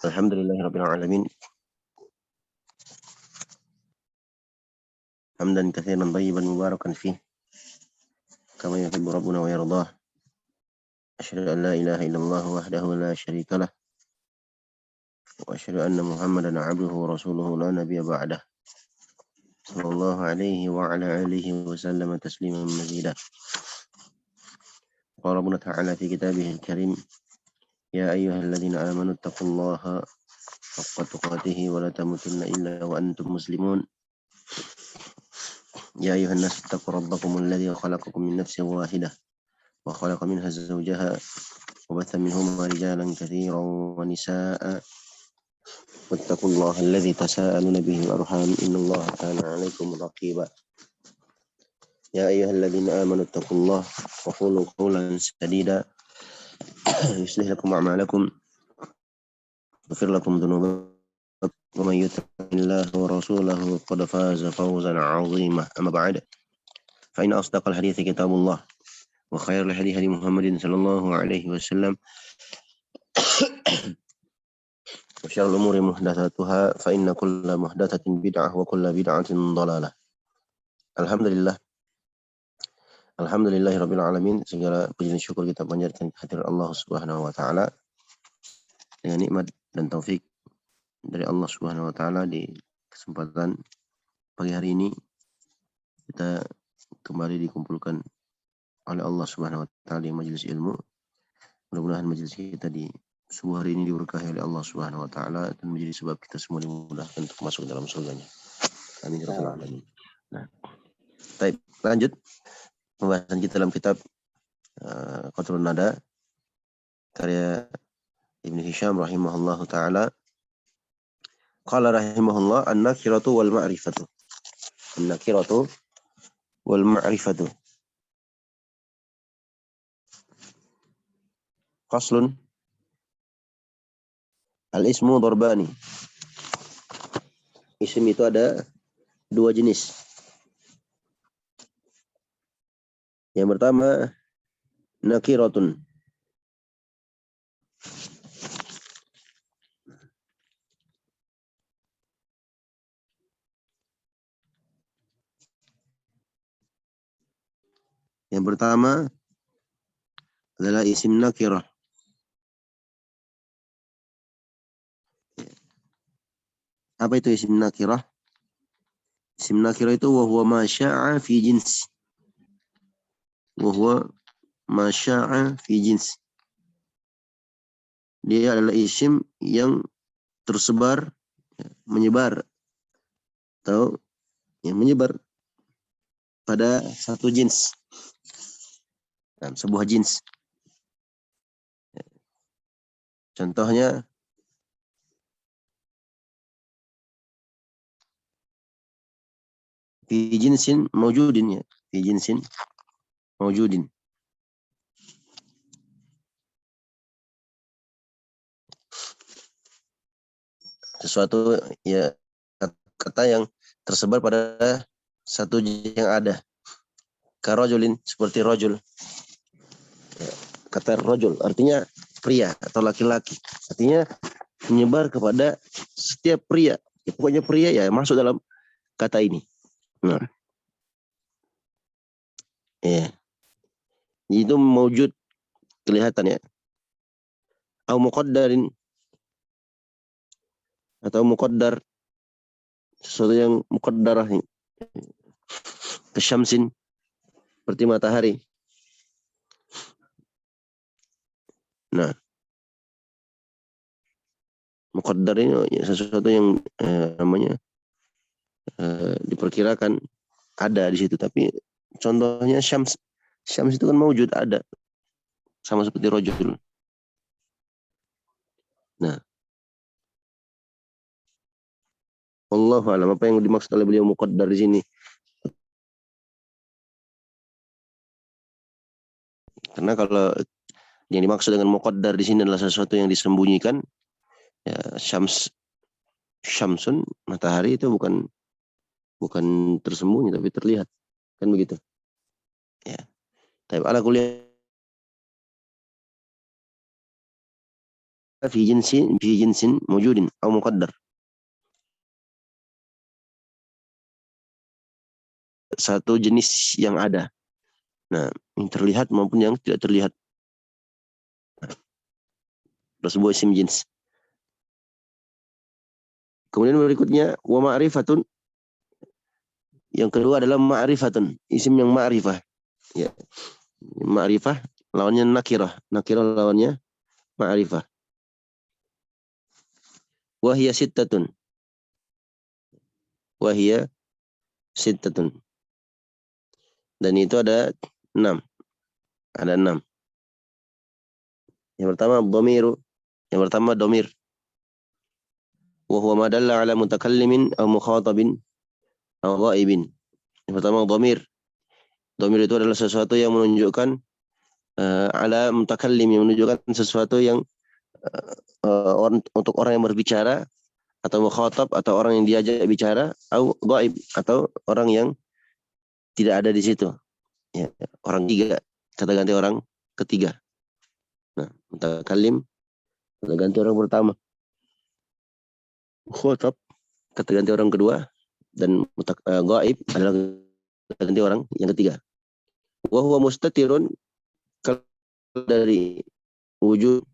Alhamdulillahirabbil alamin. Hamdan katsiran thayyiban mubarakan fih. Kama yuhibbu rabbuna wa yardah. Asyhadu an la ilaha illallah wahdahu la syarika lah. Wa asyhadu anna Muhammadan 'abduhu wa rasuluhu la nabiyya ba'dah. Sallallahu alaihi wa ala alihi wa sallama tasliman mazida. Qala Rabbuna ta'ala fi kitabihil karim. Ya ayyuhalladzina amanu taqullaha haqqa tuqatih wa la tamutunna illa wa antum muslimun. يا أيها الناس اتقوا ربكم الذي خلقكم من نفس واحدة وخلق منها زوجها وبث منهما رجالا كثيرا ونساء واتقوا الله الذي تساءلون به والأرحام إن الله كان عليكم رقيبا يا أيها الذين آمنوا اتقوا الله وقولوا قولا سديدا يصلح لكم أعمالكم ويغفر لكم ذنوبكم ومن يطع الله ورسوله فقد فاز فوزا عظيما أما بعد فإن أصدق الحديث كتاب الله وخير الهدي هدي محمد صلى الله عليه وسلم وشر الأمور محدثاتها فإن كل محدثة بدعة وكل بدعة ضلالة. Alhamdulillahirabbil alamin. Segala puji dan syukur kita panjatkan kehadirat Allah Subhanahu wa taala dengan nikmat dan taufik dari Allah Subhanahu wa taala. Di kesempatan pagi hari ini kita kembali dikumpulkan oleh Allah Subhanahu wa taala di majelis ilmu. Mudah-mudahan majelis kita di subuh hari ini diberkahi oleh Allah Subhanahu wa taala dan menjadi sebab kita semua dimudahkan untuk masuk dalam surganya. Amin ya rabbal alamin. Nah, baik, lanjut pembahasan kita dalam kitab Qatrun Nada karya Ibnu Hisham rahimahullahu taala. Qala rahimahullah an-nakiratu wal ma'rifatu. An-nakiratu wal ma'rifatu. Faslun. Al-ismu darbani. Isim itu ada dua jenis. Yang pertama nakiratun. Yang pertama adalah isim nakirah. Apa itu isim nakirah? Isim nakirah itu wa huwa ma sya'a fi jins. Wa huwa ma sya'a fi jins. Dia adalah isim yang tersebar, menyebar atau yang menyebar pada satu jins. Nah, sebuah jins. Contohnya fi jinsin mawjudin, ya. Fi jinsin mawjudin. Sesuatu, ya, kata yang tersebar pada satu jins yang ada. Karojulin, seperti rojul. Ya, kata rojul artinya pria atau laki-laki. Artinya menyebar kepada setiap pria. Ya, pokoknya pria ya masuk dalam kata ini. Nah, ya, itu mewujud kelihatan, ya. Au muqaddarin, atau muqaddar, sesuatu yang muqaddarah, kesyamsin, seperti matahari. Nah, muqaddar ini sesuatu yang namanya diperkirakan ada di situ, tapi contohnya syams. Syams itu kan mewujud, ada, sama seperti rojul. Nah, wallahu a'lam apa yang dimaksud oleh beliau muqaddar di sini. Karena kalau yang dimaksud dengan muqaddar di sini adalah sesuatu yang disembunyikan, ya, syamsun, matahari itu bukan tersembunyi tapi terlihat, kan begitu, ya. Tapi ala kuliah fi jinsin mujudin atau muqaddar. Satu jenis yang ada. Nah, yang terlihat maupun yang tidak terlihat. Tersebut isim jins. Kemudian berikutnya wa ma'rifatun. Yang kedua adalah ma'rifatun, isim yang ma'rifah. Ya. Ma'rifah lawannya nakirah. Nakirah lawannya ma'rifah. Wa hiya sittatun. Wa hiya sittatun. Dan itu ada 6. Ada 6. Yang pertama dhamiru. Yang pertama dhamir. Wa huwa ma dalla ala mutakallimin aw mukhatabin aw ghaibin. Yang pertama dhamir. Dhamir itu adalah sesuatu yang menunjukkan ala mutakallim, yang menunjukkan sesuatu yang untuk orang yang berbicara, atau mukhatab atau orang yang diajak bicara, atau ghaib atau orang yang tidak ada di situ. Ya, orang tiga, kata ganti orang ketiga. Nah, mutakallim kata ganti orang pertama. Mukhatab kata ganti orang kedua, dan ghaib adalah kata ganti orang yang ketiga. Wa huwa mustatirun dari wujud,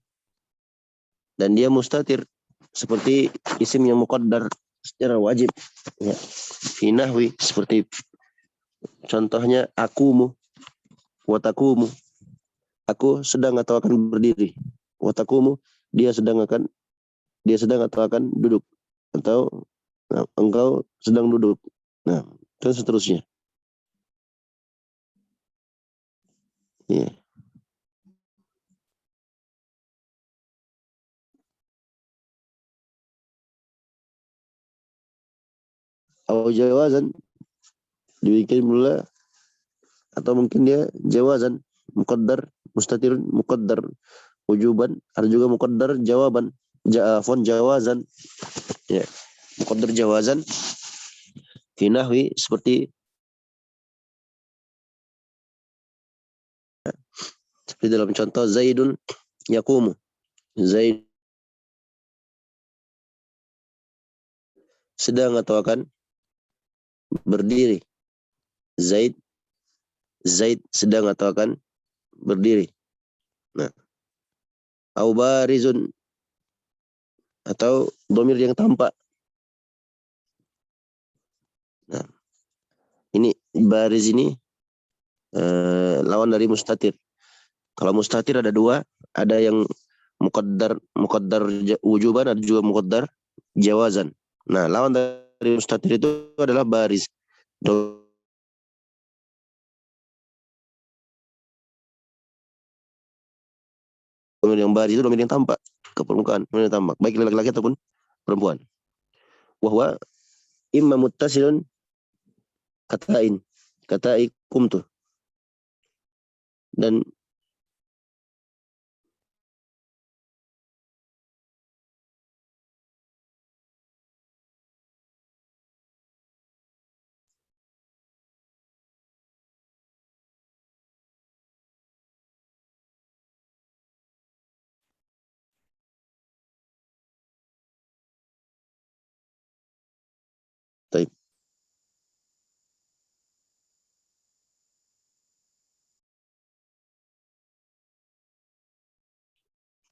dan dia mustatir seperti isim yang muqaddar secara wajib. Ya. Fi nahwi, seperti contohnya akumu, watakumu. Aku sedang atau akan berdiri. Watakumu, dia sedang atau akan duduk. Atau engkau sedang duduk. Nah, dan seterusnya. Ya. Atau jawazan, dibikin pula, atau mungkin dia jawazan, muqaddar, mustatir, muqaddar, wujuban, ada juga muqaddar jawaban, jawazan, ya, muqaddar jawazan, fi nahwi, seperti dalam contoh Zaidun yaqumu, Zaid sedang atau akan berdiri. Zaid sedang atau akan berdiri. Nah, au barizun, atau dhamir yang tampak. Nah, ini bariz ini lawan dari mustatir. Kalau mustatir ada dua, ada yang muqaddar wujuban, ada juga muqaddar jawazan. Nah, lawan dari mustatir itu adalah bariz. Domir yang bariz itu domir yang tampak ke permukaan, domir yang tampak, baik laki-laki ataupun perempuan. Wahwa imma muttasilun katai kumtu, dan taib.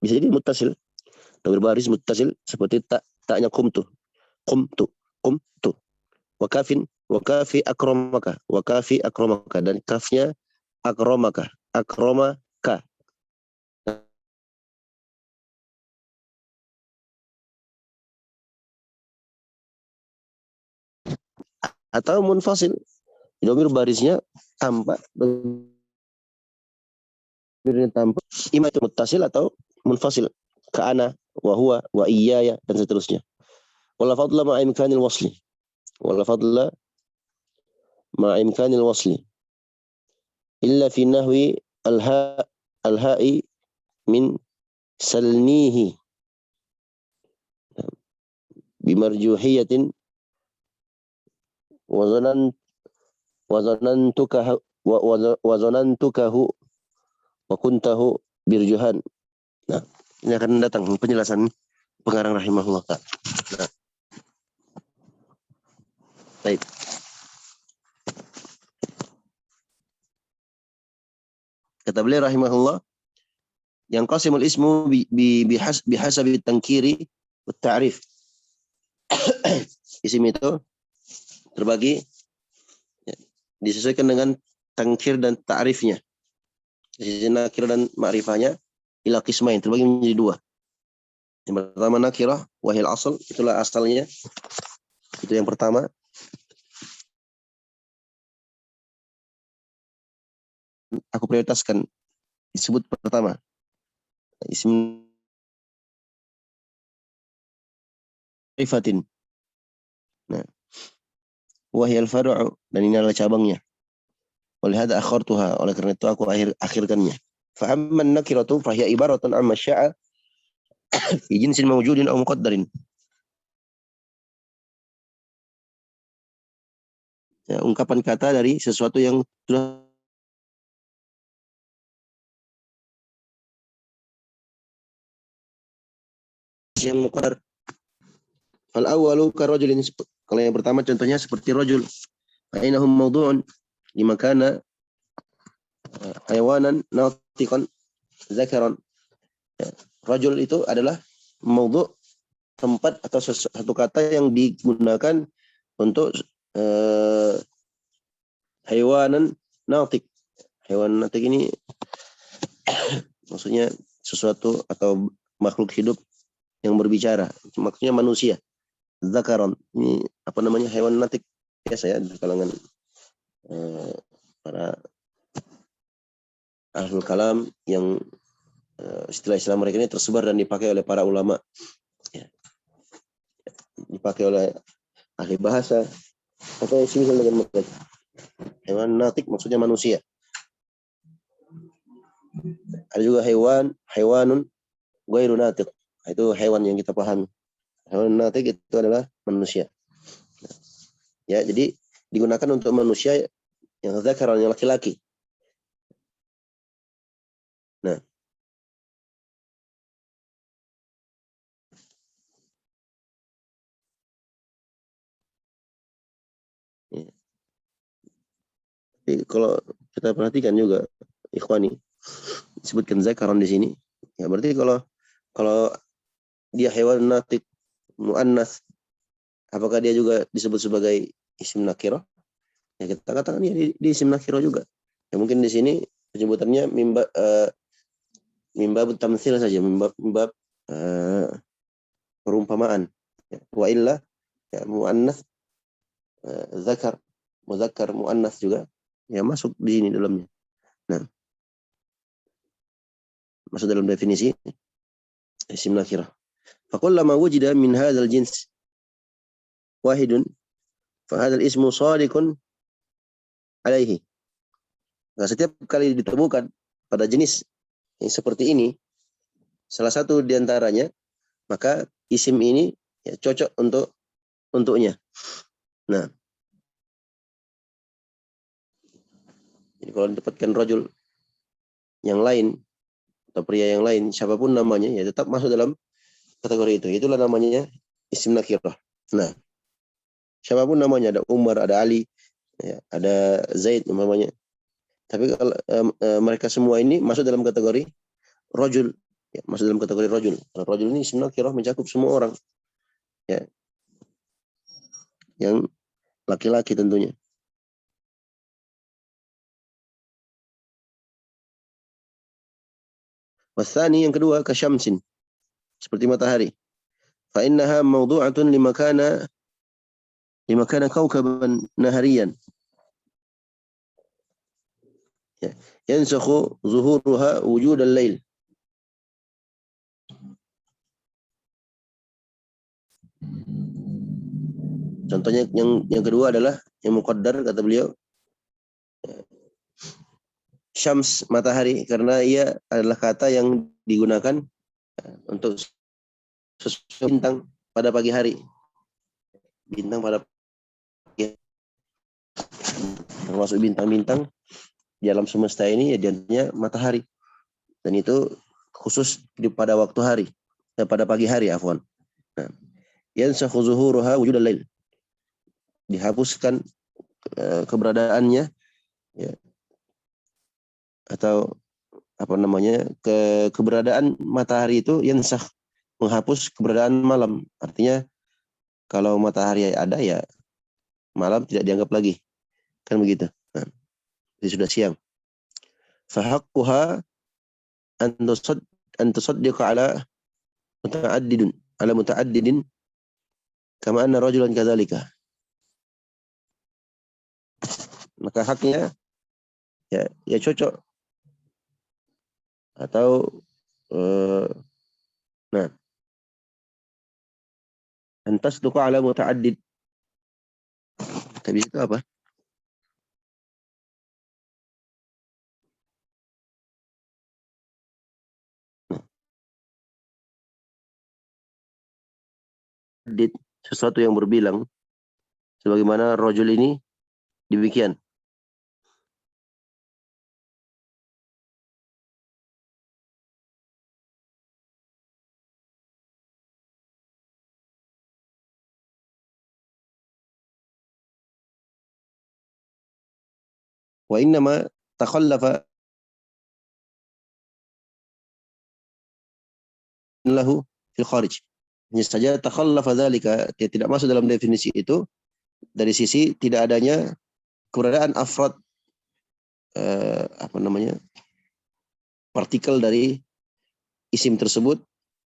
Bisa jadi muttasil, domir baris muttasil, seperti taknya kumtu, wakafi akramaka, dan kafnya akramaka, atau munfasil, domir barisnya tampak, domirnya tampak, ima itu muttasil atau munfasil, ka ana, wa huwa, wa iyaya, dan seterusnya. Wala fadla ma'a imkanil wasli, illa fi nahwi al-ha'i min salnihi bimarjuhiyatin wa zanantukahu wa kuntahu birjuhan. Nah, Ini akan datang penjelasan pengarang rahimahullah. Nah, baik. Kata beliau rahimahullah, yang qasimul ismu bihasabi tankiri wa ta'rif. Isim itu terbagi ya, disesuaikan dengan tangkir dan ta'rifnya. Sisi nakir dan ma'rifahnya ila qismain, terbagi menjadi dua. Yang pertama nakirah wahil asal, itulah asalnya. Itu yang pertama. Aku prioritaskan disebut pertama. Isim rifatin. Nah, wahil faru'u, dan ini adalah cabangnya. Oleh hada akhartuha, oleh karena itu aku akhirkannya. Fa amma nakiratu fa hiya ibaratun amma sya'a fi jinsin mawjudin aw muqaddarin. Ya, ungkapan kata dari sesuatu yang sudah yang muqaddar. Fal awwalu ka rajulin, kalau yang pertama contohnya seperti rajul. Fa innahu mawdu'un di makana hayawanan natiqan zakaran. Ya, rajul itu adalah mawdu', tempat atau satu kata yang digunakan untuk hayawanan natiq. Hewan natiq ini maksudnya sesuatu atau makhluk hidup yang berbicara, maksudnya manusia. Zakaran, ini apa namanya, hewan natik biasa ya di kalangan para ahlul kalam yang istilah-istilah mereka ini tersebar dan dipakai oleh para ulama, ya. Dipakai oleh ahli bahasa atau semisal dengan mereka. Hewan natik maksudnya manusia. Ada juga hewanun ghairu natik, itu hewan yang kita pahami. Hewan natik itu adalah manusia. Ya, jadi digunakan untuk manusia yang zakaran, yang laki-laki. Nah, ya. Jadi kalau kita perhatikan juga, ikhwani, disebutkan zakaran di sini, ya berarti kalau dia hewan natik muannas, apakah dia juga disebut sebagai isim nakirah? Ya kita katakan ya di isim nakirah juga. Ya mungkin di sini penyebutannya mimbab tamtsil saja, mimbab perumpamaan. Ya, wa illa ya, muannas zakar, muzakkar muannas juga ya masuk di sini dalamnya. Nah, masuk dalam definisi isim nakirah. Fakullama wujida min hadzal jins wahidun fa hadzal ismu shadiqun alaihi. Nah, setiap kali ditemukan pada jenis yang seperti ini, salah satu di antaranya, maka isim ini ya, cocok untuknya. Nah, jadi kalau didapatkan rajul yang lain atau pria yang lain, siapapun namanya, ya tetap masuk dalam kategori itu. Itulah namanya isim nakirah. Nah, siapapun namanya, ada Umar, ada Ali, ya, ada Zaid namanya. Tapi kalau mereka semua ini masuk dalam kategori rajul, ya, masuk dalam kategori rajul. Rajul ini isim nakirah mencakup semua orang, ya, yang laki-laki tentunya. Wasani, yang kedua, kasyamsin, seperti matahari. Fa innaha mawdu'atun limakana kawkaban nahariyan. Ya, yansakhu zuhuruha wujud al-lail. Contohnya yang kedua adalah yang muqaddar, kata beliau, syams, matahari, karena ia adalah kata yang digunakan untuk bintang pada pagi hari. Bintang pada pagi hari. Termasuk bintang-bintang di alam semesta ini ya diantaranya matahari. Dan itu khusus pada waktu hari, pada pagi hari afwan. Nah, yansakhu zuhuruha wujudal lail. Dihapuskan keberadaannya, ya, atau apa namanya, keberadaan matahari itu yansakh, menghapus keberadaan malam. Artinya kalau matahari ada, ya malam tidak dianggap lagi, kan begitu. Nah, jadi sudah siang. Fahaqquha an tusaddiqa ala muta'addidin kama anna rajulan kadzalika. Maka haknya ya cocok atau nah, antas duqa ala muta'addid. Tapi itu apa? Sesuatu yang berbilang, sebagaimana rajul ini demikian. Wa innama takhallafa lahu fil kharij. Hanya saja takhallafa dzalika, dia tidak masuk dalam definisi itu dari sisi tidak adanya keberadaan afrad apa namanya, partikel dari isim tersebut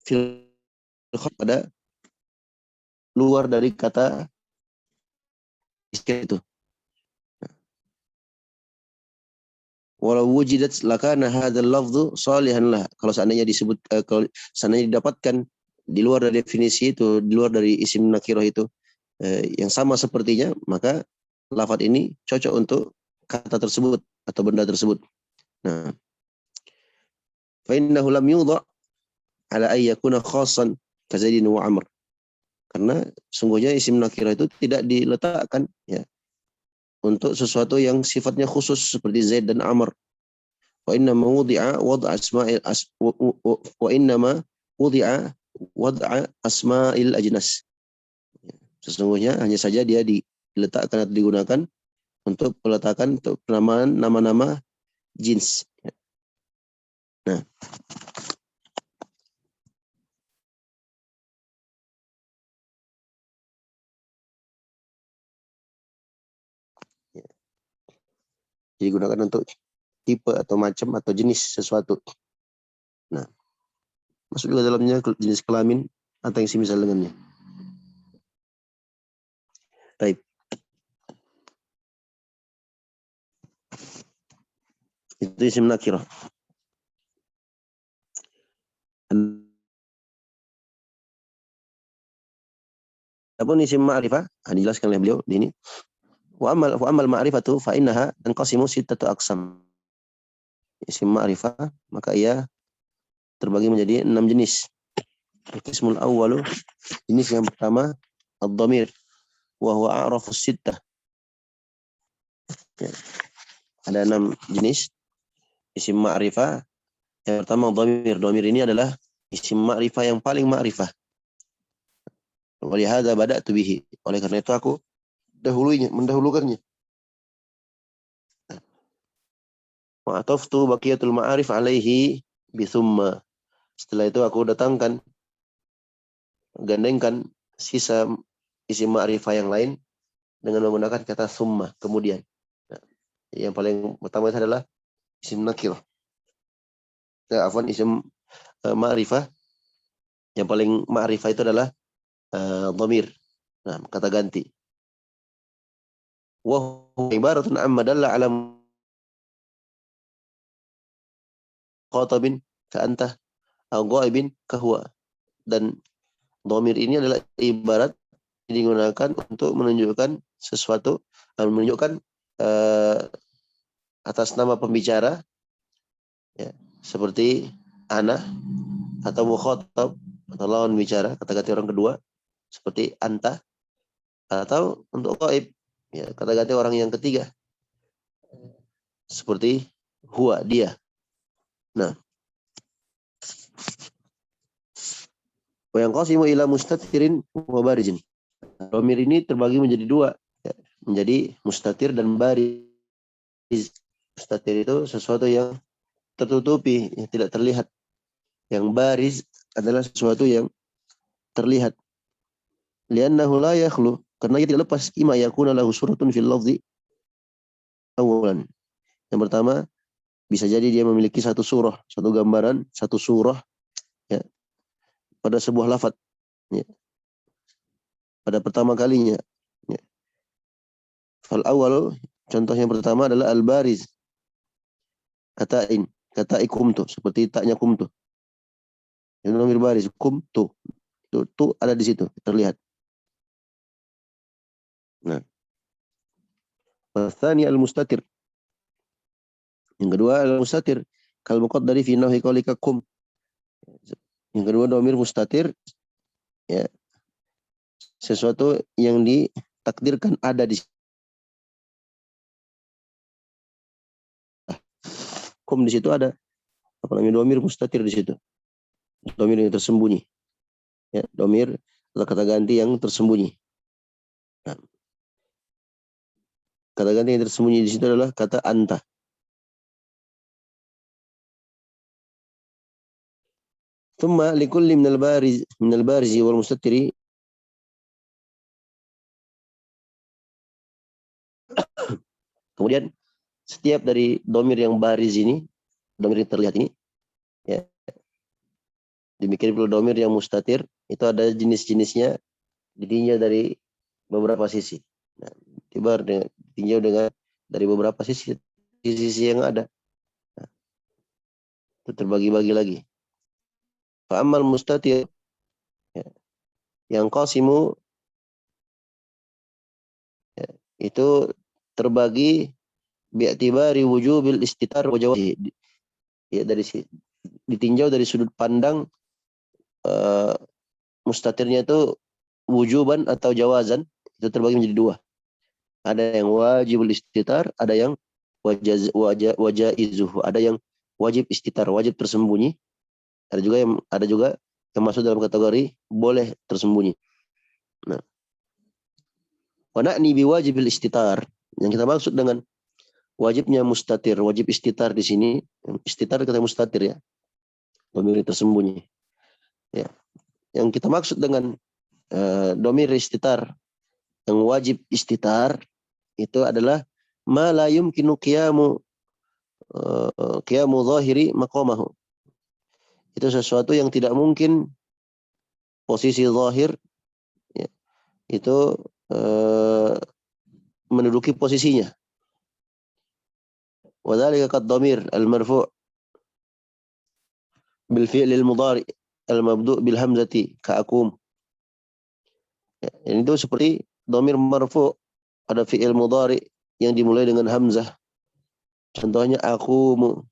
fil pada luar dari kata isim itu. Walau wujidat lakana hadzal lafdhu salihan lah. Kalau seandainya disebut kalau seandainya didapatkan di luar dari definisi itu, di luar dari isim nakirah itu yang sama sepertinya, maka lafadz ini cocok untuk kata tersebut atau benda tersebut. Nah, fa innahu lam yudha ala ay yakuna khassan ka Zaidin wa Amr. Karena sungguhnya isim nakirah itu tidak diletakkan, ya, untuk sesuatu yang sifatnya khusus seperti Zaid dan Amr. Wa innama wudi'a wad'a asma'il ajnas. Sesungguhnya hanya saja dia diletakkan atau digunakan untuk peletakan untuk penamaan nama-nama jins. Nah, digunakan untuk tipe atau macam atau jenis sesuatu. Nah, masuk juga dalamnya jenis kelamin atau yang semisal dengannya. Baik. Itu isim nakirah. Adapun isim ma'rifah, dijelaskan oleh beliau di ini. Wa amal ma'rifatu fa innaha tanqasimu sittatu aqsam. Isim ma'rifah maka ia terbagi menjadi 6 jenis. Al-qismul awwalu, jenis yang pertama ad-dhamir wa huwa a'rafus sittah. Ya. Ada 6 jenis isim ma'rifah. Yang pertama dhamir. Dhamir ini adalah isim ma'rifah yang paling ma'rifah. Walihada bada'tu bihi. Oleh karena itu aku mendahulukannya. Wa ataftu baqiyatul ma'arif alaihi bi thumma. Setelah itu aku gandengkan sisa isim ma'rifah yang lain dengan menggunakan kata thumma, kemudian. Nah, yang paling pertama itu adalah isim nakirah. Isim ma'rifah. Yang paling ma'rifah itu adalah dhamir. Nah, kata ganti. Wa huwa ibaratun amma dalla ala qatabin ka anta au ghaibin ka huwa. Dan dhamir ini adalah ibarat digunakan untuk menunjukkan sesuatu, menunjukkan atas nama pembicara, ya, seperti ana atau mukhatab atau lawan bicara, kata ganti orang kedua seperti anta, atau untuk ghaib, ya, kata ganti orang yang ketiga seperti huwa, dia. Nah, Wa yanqasimu ila mustatirin wa barizin. Dhamir ini terbagi menjadi dua, ya, menjadi mustatir dan bariz. Mustatir itu sesuatu yang tertutupi, yang tidak terlihat. Yang bariz adalah sesuatu yang terlihat. Li'annahu la yakhlu, karena ia tidak lepas ima yakuna lahu suratun fil lafzi awalan. Yang pertama, bisa jadi dia memiliki satu surah, satu gambaran, satu surah, ya, pada sebuah lafaz, ya, pada pertama kalinya, ya. Fal awal, contoh yang pertama adalah al-bariz, kata ikumtu, seperti taknya kumtu. Yang nomor baris kumtu, itu ada di situ, terlihat. Nah, tsani al-mustatir. Yang kedua al-mustatir, kal muqaddari fi nahwi qaulika kum. Yang kedua dhamir mustatir, ya, sesuatu yang ditakdirkan ada di kum, di situ ada apa namanya dhamir mustatir di situ. Dhamir yang tersembunyi. Ya, dhamir atau kata ganti yang tersembunyi. Nah, kata ganti yang tersembunyi di situ adalah kata anta. Thumma likulli minal barizi wal mustatiri. Kemudian setiap dari dhamir yang bariz ini, dhamir yang terlihat ini, ya, demikian pula dhamir yang mustatir, itu ada jenis-jenisnya, ditinjau dari beberapa sisi. Nah, ditinjau dengan dari beberapa sisi yang ada. Nah, itu terbagi-bagi lagi. Fa'amal mustatir, ya, yang qasimu, ya, itu terbagi bi'tibari wujubil istitar wa jawazi, ya, ditinjau dari sudut pandang mustatirnya itu wujuban atau jawazan, itu terbagi menjadi dua. Ada yang wajibul istitar, ada yang wajaizuhu, ada yang wajib istitar, wajib tersembunyi. Ada juga yang masuk dalam kategori boleh tersembunyi. Nah, wa na'ni biwajibil istitar, yang kita maksud dengan wajibnya mustatir, wajib istitar di sini, istitar kata mustatir, ya, dhamir tersembunyi. Ya. Yang kita maksud dengan dhamir istitar, yang wajib istitar, itu adalah ma la yumkinu qiyamu zahiri maqamahu. Itu sesuatu yang tidak mungkin posisi zahir, ya, itu menduduki posisinya. Wa dzalika qad dhamir al-marfu' bil fi'l al-mudhari' al-mabdu' bil hamzati ka'akum. Ya, itu seperti dhamir marfu' pada fi'il mudhari' yang dimulai dengan hamzah. Contohnya akumu.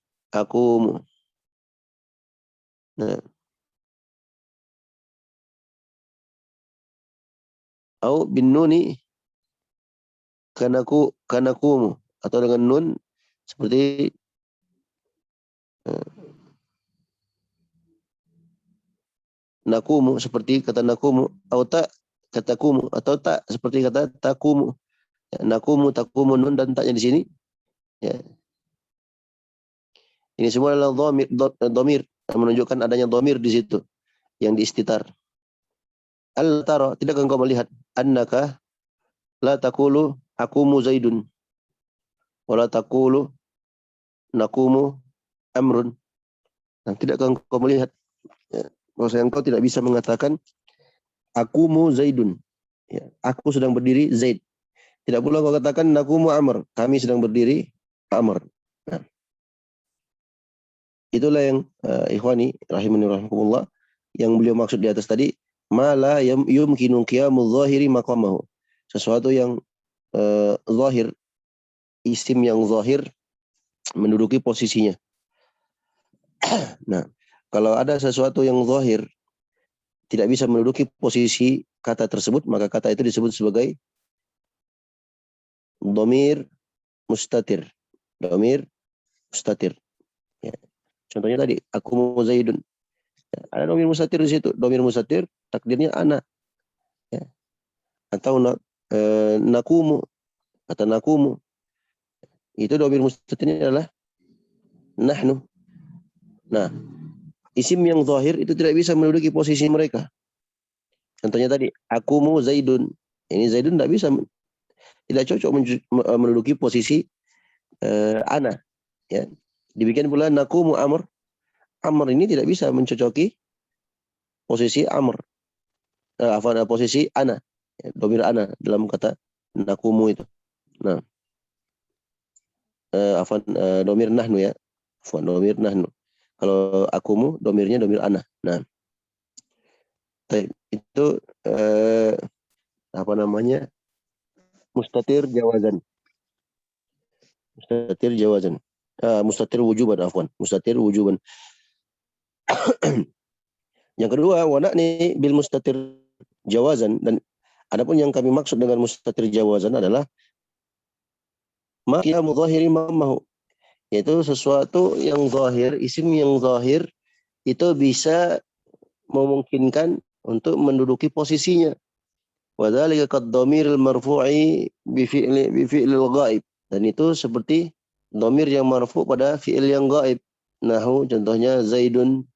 Nah, au bin nuni kanakumu, atau dengan nun seperti nakumu, seperti kata nakumu, atau tak katakumu, atau tak seperti kata takumu. Ya, nakumu, takumu, nun dan taknya di sini. Ya. Ini semua adalah dhamir yang menunjukkan adanya dhamir di situ yang diistitar. Al tara, tidakkah engkau melihat annaka la taqulu akumu zaidun wa la taqulu nakumu amrun. Nah, tidakkah engkau melihat, ya, bahwasanya engkau tidak bisa mengatakan akumu zaidun, ya, aku sedang berdiri Zaid. Tidak pula engkau katakan nakumu amr, kami sedang berdiri Amr. Nah, itulah yang ikhwani rahimani rahimakumullah, yang beliau maksud di atas tadi, mala yumkinu qiyamu zahiri maqamahu. Sesuatu yang zahir, isim yang zahir menduduki posisinya. Nah, kalau ada sesuatu yang zahir tidak bisa menduduki posisi kata tersebut, maka kata itu disebut sebagai dhamir mustatir. Dhamir mustatir. Ya. Contohnya tadi, aku mau Zaidun. Ada domir mustatir di situ. Domir mustatir takdirnya ana. Ya. Atau nakumu atau nakumu. Itu domir mustatirnya adalah nahnu. Nah, isim yang zahir itu tidak bisa menduduki posisi mereka. Contohnya tadi, akumu Zaidun. Ini Zaidun tidak cocok menduduki posisi ana. Ya. Demikian pula nakumu Amr. Amr ini tidak bisa mencocoki posisi Amr. Posisi ana. Ya, domir ana dalam kata nakumu itu. Nah, domir nahnu ya. Domir nahnu. Kalau akumu, domirnya domir ana. Nah, itu apa namanya? Mustatir jawazan. Mustatir jawazan. Mustatir wujuban, afwan. Mustatir wujuban. Yang kedua, nih bil mustatir jawazan. Dan adapun yang kami maksud dengan mustatir jawazan adalah makia mudhahiri mamahu. Yaitu sesuatu yang zahir, isim yang zahir itu bisa memungkinkan untuk menduduki posisinya. Wadzalika kad-dhamiril marfu'i bi fi'lil ghaib. Dan itu seperti dhamir yang marfu' pada fi'il yang ghaib. Nahu contohnya Zaidun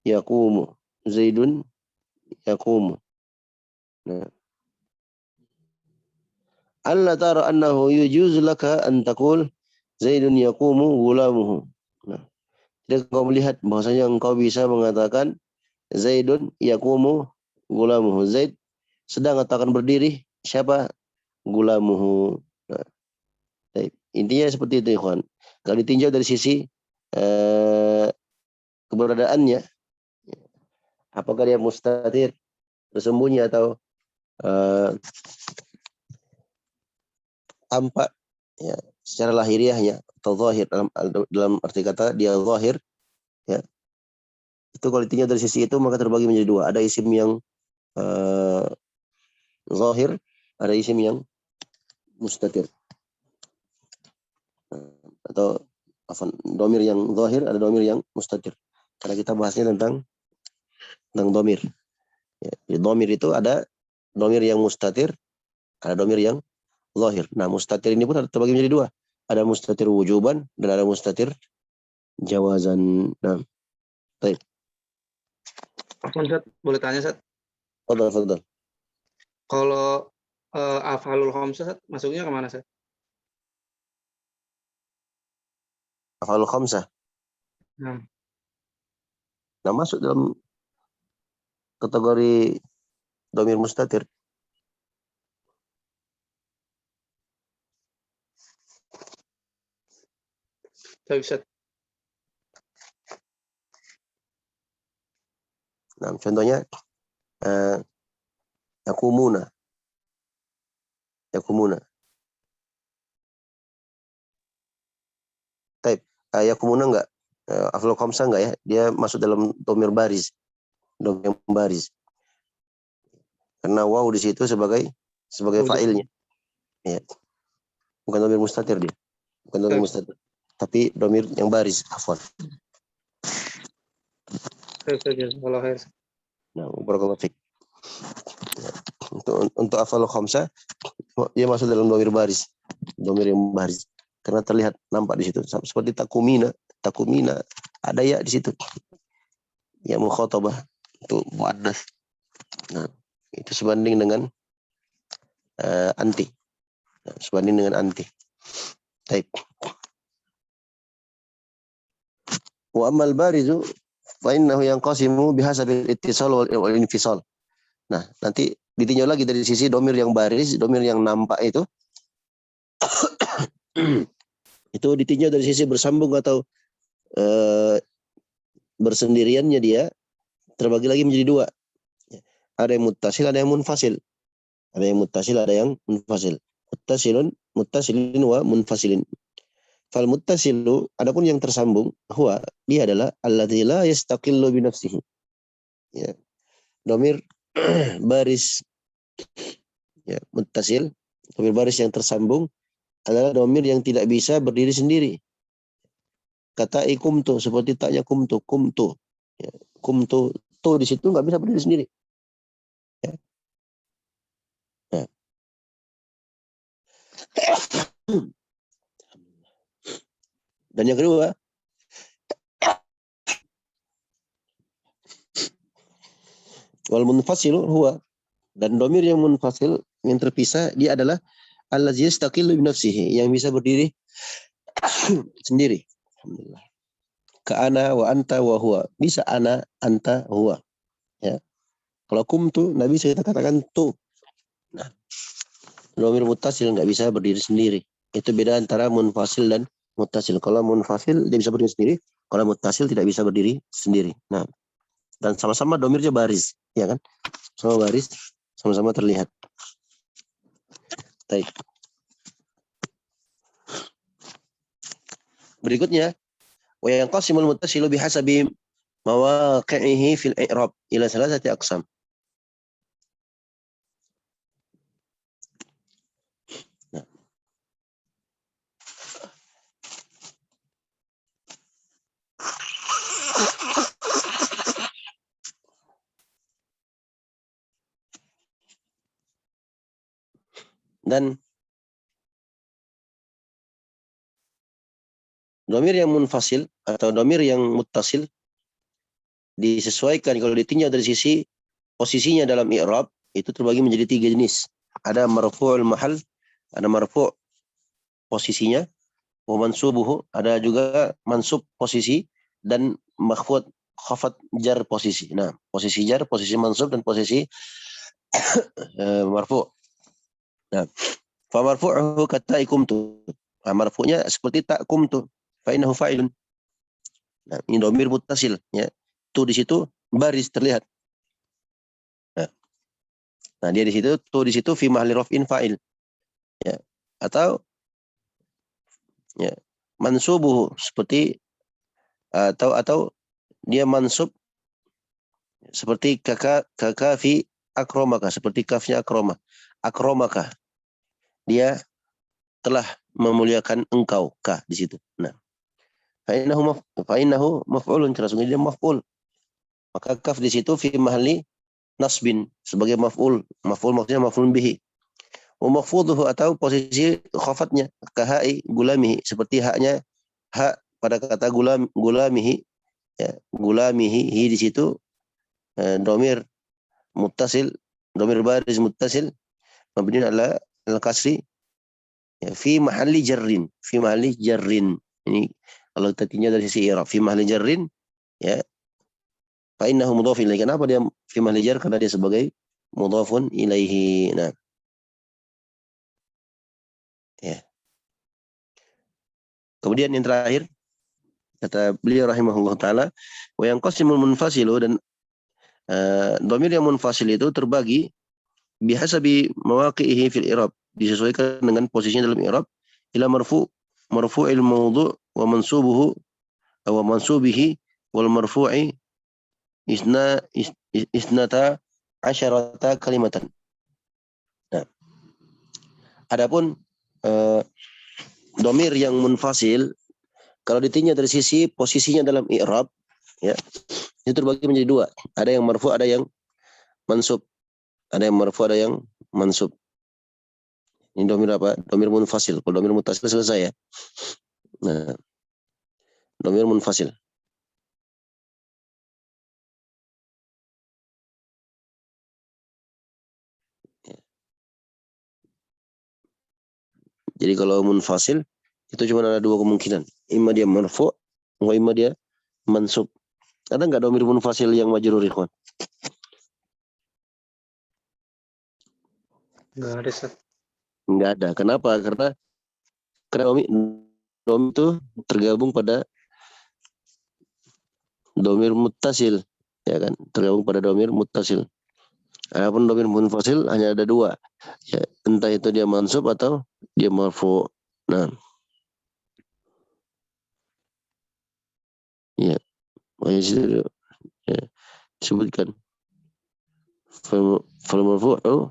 yaqumu. Zaidun yaqumu. Nah. Alla tara annahu yujuz laka an taqul Zaidun yaqumu gulamuhu. Nah. Jadi kau melihat bahwasanya engkau bisa mengatakan Zaidun yaqumu gulamuhu. Zaid sedang akan berdiri, siapa? Gulamuhu. Nah, intinya seperti itu, ikhwan. Kalau ditinjau dari sisi keberadaannya, apakah dia mustatir, bersembunyi atau tampak ya secara lahiriahnya atau zahir dalam arti kata dia zahir ya. Itu kalau ditinjau dari sisi itu maka terbagi menjadi dua. Ada isim yang zahir, ada isim yang mustatir. Atau domir yang zahir, ada domir yang mustatir. Karena kita bahasnya tentang domir. Ya, di domir itu ada domir yang mustatir, ada domir yang zahir. Nah, mustatir ini pun terbagi menjadi dua. Ada mustatir wujuban dan ada mustatir jawazan. Nah, baik. Ustaz, boleh tanya, Ustaz? Fadal. Kalau af'alul khamsah masuknya kemana, Ustaz? Af'alul khamsah. Nah, masuk dalam kategori domir mustatir. Ustaz. Nah, contohnya yakumuna. Type yakumuna enggak? Af'alul khamsah enggak ya? Dia masuk dalam domir baris. Domir baris. Karena waw di situ sebagai fa'ilnya. Ya. Bukan domir mustatir dia. Bukan domir mustatir. Tapi domir yang baris, afwan. Nah, barakallahu fiik. Untuk af'alul khamsah dia masuk dalam domir baris. Domir yang baris. Karena terlihat nampak di situ seperti takumina ada ya di situ. Ya mukhatabah untuk muannas. Nah, itu sebanding dengan anti. Baik. Wa amal barizu fa innahu yanqasimu bihasabil ittisal wal infisal. Nah, nanti ditinjau lagi dari sisi domir yang baris, domir yang nampak itu itu ditinjau dari sisi bersambung atau bersendiriannya dia terbagi lagi menjadi dua. Ada yang muttasil, ada yang munfasil. Ada yang muttasil, ada yang munfasil. Muttasilin wa munfasilin. Fal muttasilu, adapun yang tersambung, dia adalah alladzi la yastaqillu bi nafsihi. Ya. Domir baris ya, muttasil, domir baris yang tersambung adalah domir yang tidak bisa berdiri sendiri. Kata ikumtu seperti taknya kumtu. Ya. kumtu, tu di situ nggak bisa berdiri sendiri. Ya. Nah. Dan yang kedua, wal munfasilu huwa, dan domir yang munfasil, yang terpisah, dia adalah allazi yastaqillu bi nafsihi, yang bisa berdiri sendiri. Alhamdulillah. Ka ana wa anta wa huwa, bisa ana, anta, huwa. Ya. Kalau kumtu, nggak bisa kita katakan tu. Nah, domir muttasil nggak bisa berdiri sendiri. Itu beda antara munfasil dan muttasil. Kalau munfasil dia bisa berdiri sendiri, kalau muttasil tidak bisa berdiri sendiri. Nah, dan sama-sama domirnya baris, ya kan? Sama baris, sama-sama terlihat. Baik. Berikutnya, wa yanqasimul muttasilu bihasabi mawaqi'ihi fil i'rab ila salasati aqsam. Nah. Dan domir yang munfasil atau domir yang muttasil disesuaikan kalau ditinjau dari sisi posisinya dalam i'rab, itu terbagi menjadi 3 jenis. Ada marfu'ul mahal, ada marfu' posisinya, wa mansubuhu, ada juga mansub posisi, dan makhfud khafat jar posisi. Nah, posisi jar, posisi mansub, dan posisi marfu'. Nah, fa marfu'uhu kataikumtu. Nah, marfu'nya seperti takumtu, fa innahu fa'ilun. Nah, ini domir muttasil, ya. Tu di situ baris terlihat. Nah, dia di situ, tu di situ fi mahli raf'in fa'il. Ya. Atau ya, mansubuhu seperti atau dia mansub seperti kaka fi akromaka, seperti kafnya akroma. Akromaka, dia telah memuliakan engkau, ka di situ. Nah, fa'innahu maf'ulun, sungguh dia maf'ul. Maka kaf di situ fi mahli nasbin sebagai maf'ul. Maf'ul maksudnya maf'ul bihi. Wa maf'udhuhu, atau posisi khafatnya, kahai gulamihi, seperti haknya hak pada kata gulamihi, ya, gulamihi, hi di situ domir muttasil, domir baris muttasil mabniun ala al-kasri, ya, fi mahalli jarrin, fi mahalli jarrin. Ini kalau kita tinjau dari sisi i'rab, fi mahalli jarrin, ya, fa innahu mudhaf ilaihi. Kenapa dia fi mahalli jar? Karena dia sebagai mudhafun ilaihi. Nah, ya. Kemudian yang terakhir, kata beliau rahimahullah taala, wa yanqasimul munfasilu, dan domir yang munfasil itu terbagi bihasabi mawaqi'ihi fil i'rab, disesuaikan dengan posisinya dalam i'rab, ila marfu'il mawdu' wa mansubuhu wa mansubihi wal marfu'i isnata asyarata kalimatan. Nah, adapun domir yang munfasil, kalau ditinjau dari sisi posisinya dalam i'rab, ya, itu terbagi menjadi 2. Ada yang marfu', ada yang mansub. Ada yang marfu', ada yang mansub. Ini domir apa? Domir munfasil. Kalau domir muttasil selesai, ya. Nah, domir munfasil. Jadi kalau munfasil itu cuma ada 2 kemungkinan. Imma dia marfu', wa imma dia mansub. Ada nggak domir munfasil yang majrur, ikhwan? Nggak ada, Ustaz. Nggak ada. Kenapa? Karena domir itu tergabung pada domir muttasil, ya kan? Tergabung pada domir muttasil. Adapun domir munfasil hanya ada 2. Ya, entah itu dia mansub atau dia marfu'. Nah, ya, sebutkan fal marfu'u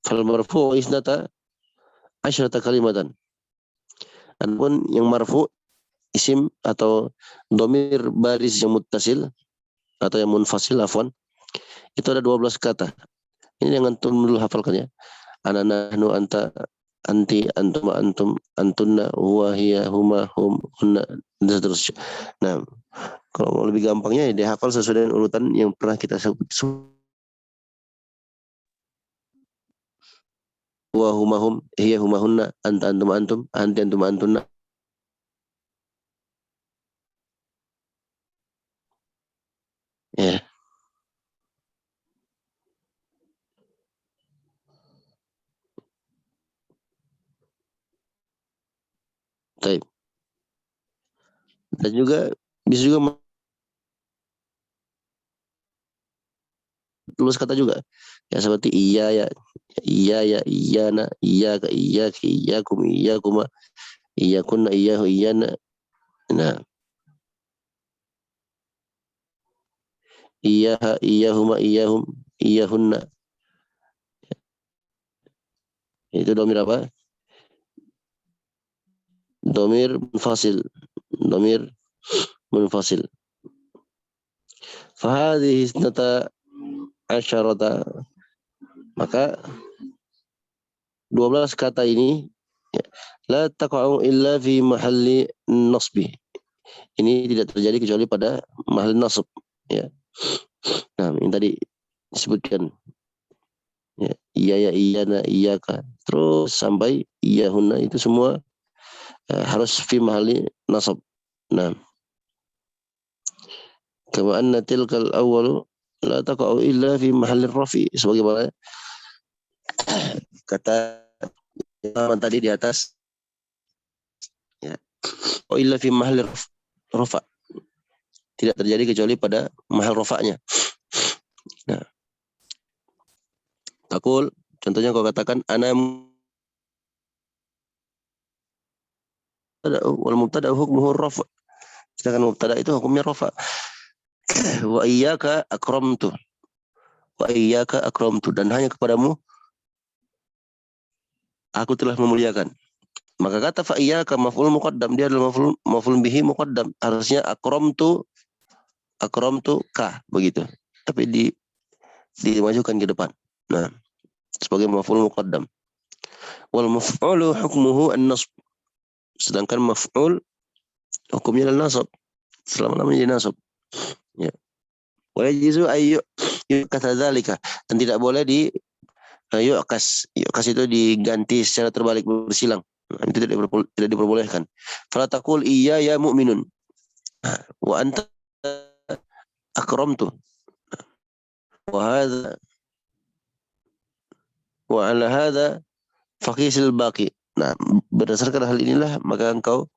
fal marfu'u isnata asyrata kalimatan. Adapun yang marfu isim atau domir baris yang muttasil atau yang munfasil afwan, itu ada 12 kata. Ini yang antum dulu hafalkan ya. Ana, nahnu, anta, anti, antum, antum, antunna, huwa, hiya, huma, hum, hunna, dan seterusnya. Nah, kalau mau lebih gampangnya ya dihafal sesuai dengan urutan yang pernah kita sebut. Huwa, huma, hum, hiya, huma, hunna, anta, antum, antum, anti, antum, antunna. Ya, baik. Dan juga bisa juga tulis kata juga. Ya seperti iya ya, iya ya, iya na, iya ka, iya ki, iya kum, iya kuma, iya kunna, iya hu, iya na. Nah, iya ha, iya huma, iya hum, iya hunna. Itu domir apa? Domir munfasil. Domir munfasil. Fahadhi isnata asyarata. Maka 12 kata ini ya, la taqa'u illa fi mahalli nasbi. Ini tidak terjadi kecuali pada mahal nasab. Ya. Nah, yang tadi disebutkan. Ya, iya ya, iya na, iya ka. Terus sampai iya hunna itu semua harus fi mahalli nasab. Nah, kama anna tilkal awwalu la taqa'u illa fi mahalli rafi. Sebagaimana kata yang tadi di atas ya. Oh illa fi mahalli rafa. Tidak terjadi kecuali pada mahal rafa'nya. Nah, takul contohnya kau katakan ana mubtada wal mubtada hukmuhu rafa. Sedangkan mubtada itu hukumnya rafa. Wa iyyaka akramtu. Wa iyyaka akramtu, dan hanya kepadamu aku telah memuliakan. Maka kata fa iyyaka maf'ul muqaddam, dia adalah maf'ul bihi muqaddam. Harusnya akramtu ka begitu. Tapi dimajukan ke depan. Nah, sebagai maf'ul muqaddam. Wal maf'ulu hukmuhu an-nasb. Sedangkan maf'ul hukumnya adalah nasab. Selama namanya nasab. Ya. Wa yajizu ayyu kata dzalika, dan tidak boleh di yu'kas. Yu'kas itu diganti secara terbalik bersilang. Nah, itu tidak diperbolehkan. Fala taqul iya ya mu'minun. Wa anta akramtu. Wa hadha wa ala hadha faqisil baqi. Nah, berdasarkan hal inilah maka engkau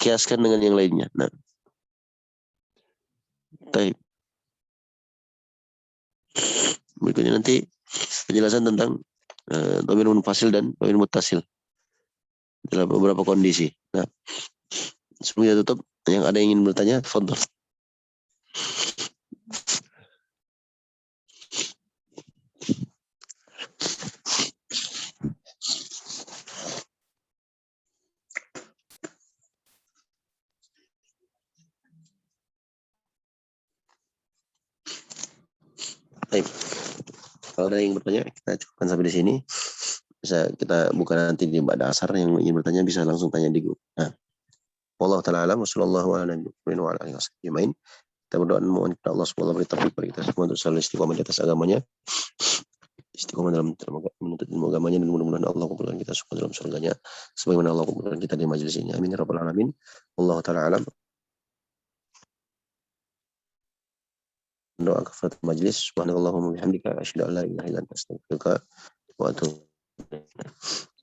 kiaskan dengan yang lainnya. Nah, baik. Berikutnya nanti penjelasan tentang dhamir munfasil dan dhamir muttasil dalam beberapa kondisi. Nah, sebelum kita tutup, yang ada yang ingin bertanya, fadhil. Baik. Kalau ada yang bertanya, kita cukupkan sampai di sini. Bisa kita buka nanti di ba'da asar, yang ingin bertanya bisa langsung tanya di grup. Nah, wallahu ta'ala alam, wassallallahu ala nabiyina wa ala alihi wasallam. Kita berdoa dan mohon kepada Allah subhanahu wa ta'ala beri taufik kita semua untuk selalu istiqomah di atas agamanya, istiqomah dalam menuntut ilmu agamanya, dan mudah-mudahan Allah kumpulkan kita semua dalam surganya sebagaimana Allah kumpulkan kita di majelis ini. Amin ya rabbal alamin. Wallahu ta'ala alam. Doa kafaratul majlis. Subhanallahumma bihamdika asyhadu an la ilaha illa anta astaghfiruka wa atubu ilaik.